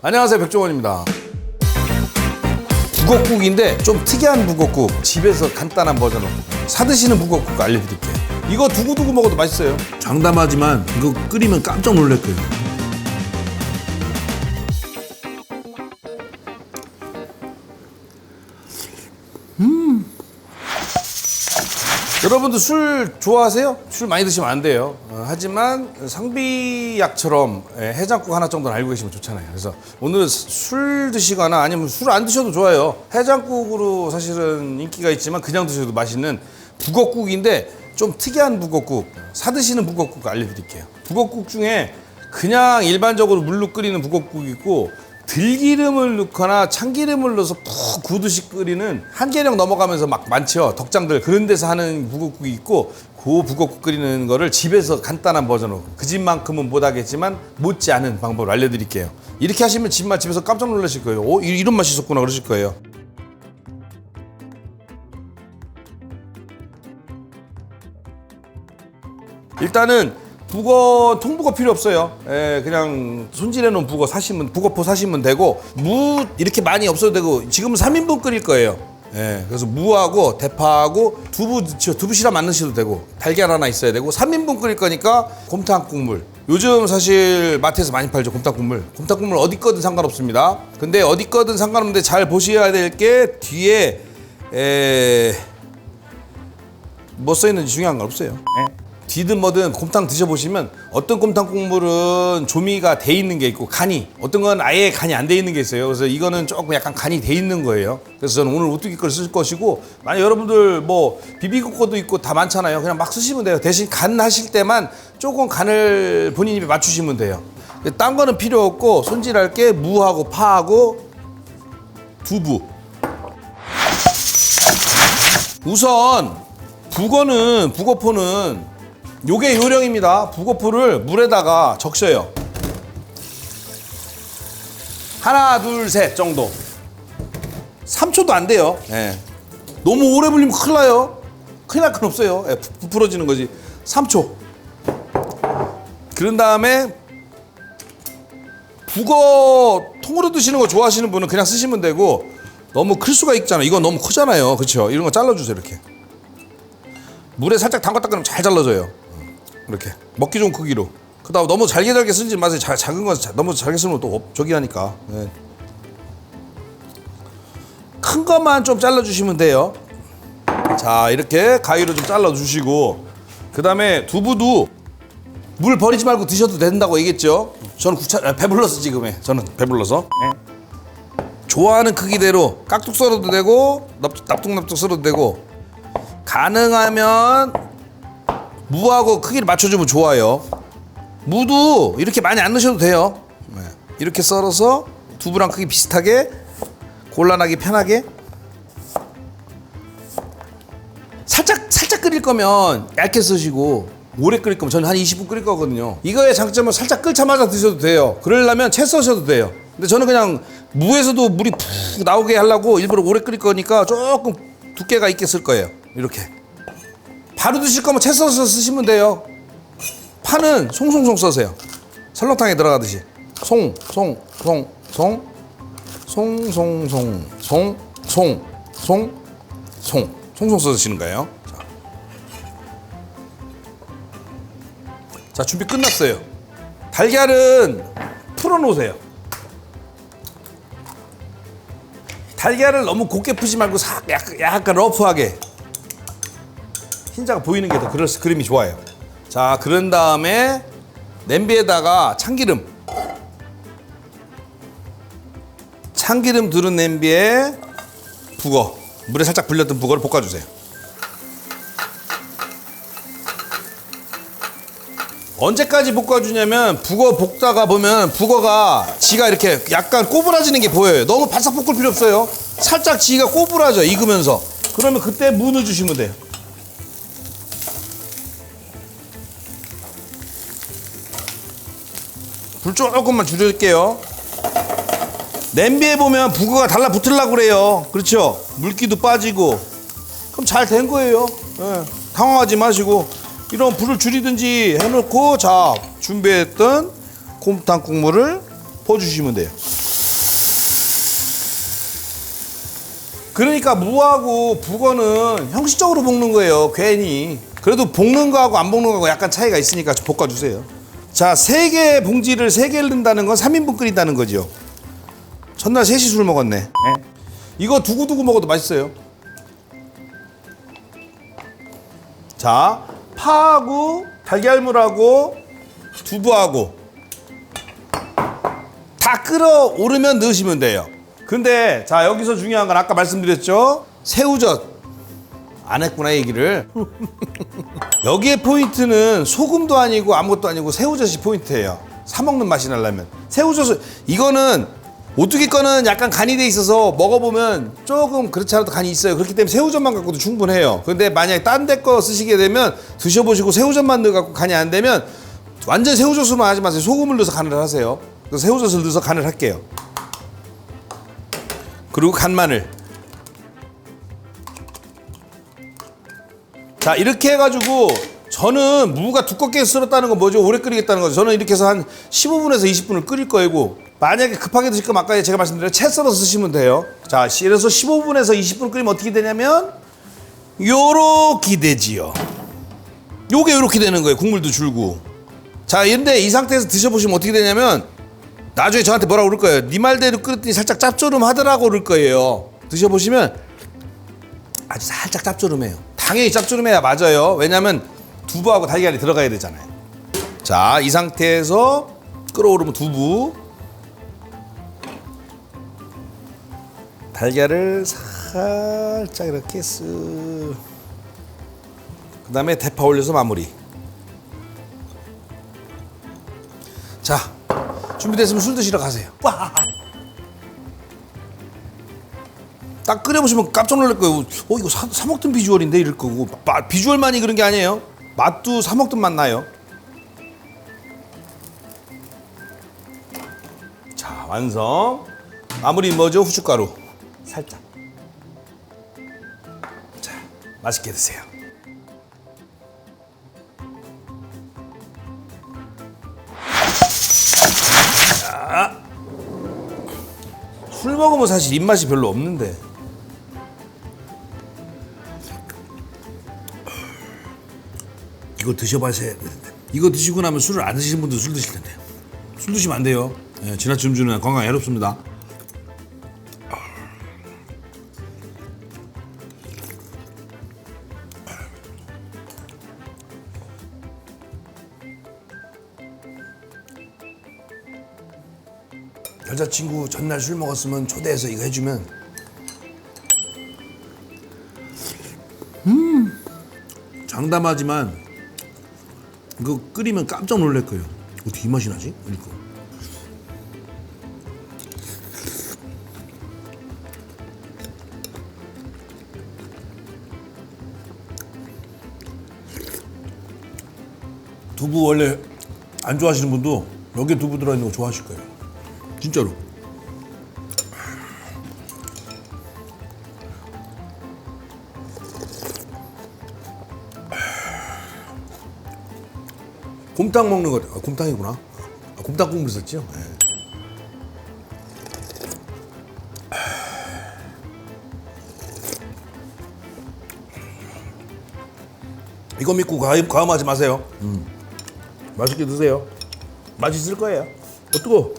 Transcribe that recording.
안녕하세요, 백종원입니다. 북엇국인데 좀 특이한 북엇국, 집에서 간단한 버전으로 사드시는 북엇국 알려드릴게요. 이거 두고두고 먹어도 맛있어요. 장담하지만 이거 끓이면 깜짝 놀랄 거예요. 여러분도 술 좋아하세요? 술 많이 드시면 안 돼요. 하지만 상비약처럼 해장국 하나 정도는 알고 계시면 좋잖아요. 그래서 오늘은 술 드시거나 아니면 술 안 드셔도 좋아요. 해장국으로 사실은 인기가 있지만 그냥 드셔도 맛있는 북엇국인데 좀 특이한 북엇국, 사드시는 북엇국 알려드릴게요. 북엇국 중에 그냥 일반적으로 물로 끓이는 북엇국이 있고, 들기름을 넣거나 참기름을 넣어서 푹 구듯이 끓이는 한계령 넘어가면서 막 많죠. 덕장들 그런 데서 하는 북엇국이 있고, 그 북엇국 끓이는 거를 집에서 간단한 버전으로 그 집만큼은 못하겠지만 못지않은 방법을 알려드릴게요. 이렇게 하시면 집에서 깜짝 놀라실 거예요. 오, 이런 맛이 있었구나 그러실 거예요. 일단은 통북어 필요 없어요. 그냥 손질해 놓은 북어포 사시면 되고, 무 이렇게 많이 없어도 되고, 지금은 3인분 끓일 거예요. 그래서 무하고 대파하고 두부 넣죠. 두부시럽 안 넣으셔도 되고, 달걀 하나 있어야 되고, 3인분 끓일 거니까 곰탕 국물. 요즘 사실 마트에서 많이 팔죠, 곰탕 국물. 곰탕 국물 어디 거든 상관없습니다. 근데 어디 거든 상관없는데 잘 보셔야 될 게 뒤에 뭐 써있는지 중요한 건 없어요. 뒤든 뭐든 곰탕 드셔보시면 어떤 곰탕 국물은 조미가 돼 있는 게 있고, 간이, 어떤 건 아예 간이 안 돼 있는 게 있어요. 그래서 이거는 조금 약간 간이 돼 있는 거예요. 그래서 저는 오늘 오뚜기 걸 쓸 것이고, 만약 여러분들 뭐 비비고거도 있고 다 많잖아요. 그냥 막 쓰시면 돼요. 대신 간 하실 때만 조금 간을 본인 입에 맞추시면 돼요. 딴 거는 필요 없고, 손질할 게 무하고 파하고 두부. 우선 북어포는 요게 요령입니다. 북어포를 물에다가 적셔요. 하나, 둘, 셋 정도. 3초도 안 돼요. 너무 오래 불리면 큰일 나요. 큰일 날 건 없어요. 부풀어지는 거지. 3초. 그런 다음에 북어 통으로 드시는 거 좋아하시는 분은 그냥 쓰시면 되고, 너무 클 수가 있잖아요. 이건 너무 크잖아요. 그렇죠? 이런 거 잘라주세요. 이렇게 물에 살짝 담갔다 끓으면 잘 잘라져요. 이렇게 먹기 좋은 크기로. 그다음 너무 잘게 쓰지 마세요. 작은 건 너무 잘게 쓰면 또 저기 하니까. 큰 것만 좀 잘라주시면 돼요. 자, 이렇게 가위로 좀 잘라주시고, 그 다음에 두부도 물 버리지 말고 드셔도 된다고 얘기했죠. 저는 배불러서 지금에 저는 배불러서 좋아하는 크기대로 깍둑 썰어도 되고 납툭납툭 썰어도 되고, 가능하면 무하고 크기를 맞춰주면 좋아요. 무도 이렇게 많이 안 넣으셔도 돼요. 이렇게 썰어서 두부랑 크기 비슷하게 곤란하기 편하게. 살짝 끓일 거면 얇게 쓰시고, 오래 끓일 거면 저는 한 20분 끓일 거거든요. 이거의 장점은 살짝 끓자마자 드셔도 돼요. 그러려면 채 써셔도 돼요. 근데 저는 그냥 무에서도 물이 푹 나오게 하려고 일부러 오래 끓일 거니까 조금 두께가 있게 쓸 거예요. 이렇게. 바로 드실 거면 채 써서 쓰시면 돼요. 파는 송송송 써세요. 설렁탕에 들어가듯이 송송 써주시는 거예요. 자, 준비 끝났어요. 달걀은 풀어놓으세요. 달걀을 너무 곱게 푸지 말고 약간 러프하게, 흰자가 보이는 게 더 그림이 좋아요. 자, 그런 다음에 냄비에다가 참기름 두른 냄비에 물에 살짝 불렸던 북어를 볶아주세요. 언제까지 볶아주냐면, 북어 볶다가 보면 북어가 지가 이렇게 약간 꼬부라지는 게 보여요. 너무 바싹 볶을 필요 없어요. 살짝 지가 꼬부라져, 익으면서. 그러면 그때 무 넣어주시면 돼요. 불 조금만 줄일게요. 냄비에 보면 북어가 달라붙으려고 그래요. 그렇죠? 물기도 빠지고. 그럼 잘 된 거예요. 당황하지 마시고 이런 불을 줄이든지 해놓고, 자, 준비했던 곰탕 국물을 퍼주시면 돼요. 그러니까 무하고 북어는 형식적으로 볶는 거예요. 괜히. 그래도 볶는 거하고 안 볶는 거하고 약간 차이가 있으니까 좀 볶아주세요. 자, 3개 봉지를 3개를 넣는다는 건 3인분 끓인다는 거죠. 첫날 3시 술 먹었네. 네. 이거 두고두고 먹어도 맛있어요. 자, 파하고 달걀물하고 두부하고 다 끓어오르면 넣으시면 돼요. 근데 자, 여기서 중요한 건 아까 말씀드렸죠? 새우젓 안 했구나 얘기를. 여기에 포인트는 소금도 아니고 아무것도 아니고 새우젓이 포인트예요. 사 먹는 맛이 나려면 새우젓을, 이거는 오뚜기 거는 약간 간이 돼 있어서 먹어보면 조금 그렇지 않아도 간이 있어요. 그렇기 때문에 새우젓만 갖고도 충분해요. 근데 만약에 딴 데 거 쓰시게 되면 드셔보시고 새우젓만 넣어갖고 간이 안 되면 완전 새우젓으로만 하지 마세요. 소금을 넣어서 간을 하세요. 그래서 새우젓을 넣어서 간을 할게요. 그리고 간마늘. 자, 이렇게 해가지고 저는 무가 두껍게 썰었다는 건 뭐죠? 오래 끓이겠다는 거죠. 저는 이렇게 해서 한 15분에서 20분을 끓일 거고, 만약에 급하게 드실 거면 아까 제가 말씀드린 채 썰어서 쓰시면 돼요. 자, 그래서 15분에서 20분 끓이면 어떻게 되냐면 요렇게 되지요. 요게 요렇게 되는 거예요. 국물도 줄고. 자, 근데 이 상태에서 드셔보시면 어떻게 되냐면 나중에 저한테 뭐라고 그럴 거예요. 네 말대로 끓였더니 살짝 짭조름하더라고 그럴 거예요. 드셔보시면 아주 살짝 짭조름해요. 당연히 짭조름해야 맞아요. 왜냐면 두부하고 달걀이 들어가야 되잖아요. 자, 이 상태에서 끓어오르면 두부, 달걀을 살짝 이렇게 쓱, 그 다음에 대파 올려서 마무리. 자, 준비됐으면 술 드시러 가세요. 와! 딱 끓여보시면 깜짝 놀랄 거예요. 이거 사 먹던 비주얼인데 이럴 거고. 비주얼만이 그런 게 아니에요. 맛도 사 먹던 맛 나요. 자, 완성. 마무리 뭐죠? 후춧가루 살짝. 자, 맛있게 드세요. 자, 술 먹으면 사실 입맛이 별로 없는데 이거 드셔봐야 되는데. 이거 드시고 나면 술을 안 드시는 분도 술 드실 텐데. 술 드시면 안 돼요. 예, 지나친 음주는 건강에 해롭습니다. 여자친구 전날 술 먹었으면 초대해서 이거 해주면 장담하지만 이거 끓이면 깜짝 놀랄 거예요. 어떻게 이 맛이 나지? 이거. 두부 원래 안 좋아하시는 분도 여기에 두부 들어있는 거 좋아하실 거예요. 진짜로. 곰탕 먹는 거. 곰탕이구나. 곰탕 국물 썼죠? 네. 이거 믿고 과음하지 마세요. 맛있게 드세요. 맛있을 거예요. 뜨거워.